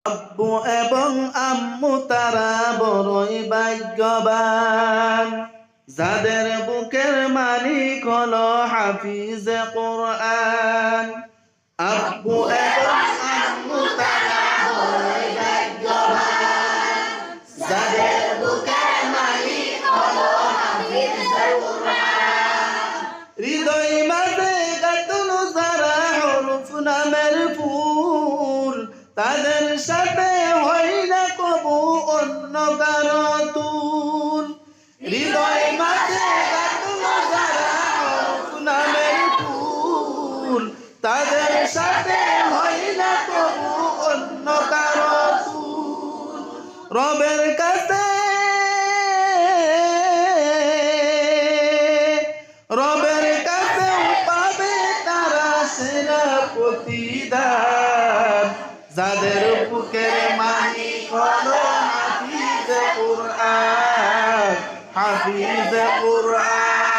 আব্বু এবং আম্মু তারা বড়ই ভাগ্যবান, যাদের বুকের মালিক হলো হাফিজে কোরআন। আব্বু এবং আম্মু তারা বড়ই ভাগ্যবান, যাদের বুকের মালিক হলো হাফিজে কোরআন। হৃদয় মাঝে গাঁথুনো যারা হরফ নামের ফুল, তাদের সাথে হয় না কবু অন্য কারো তুল। হৃদয় মাঝে গাঁথুনো যারা হরফ নামের ফুল, তাদের সাথে হয় না কবু অন্য কারো তুল। রবের কাছে পাবে তারা সেরা প্রতিদান, যাদের বুকের মালিক হলো হাফিজে কোরআন, হাফিজে কোরআন।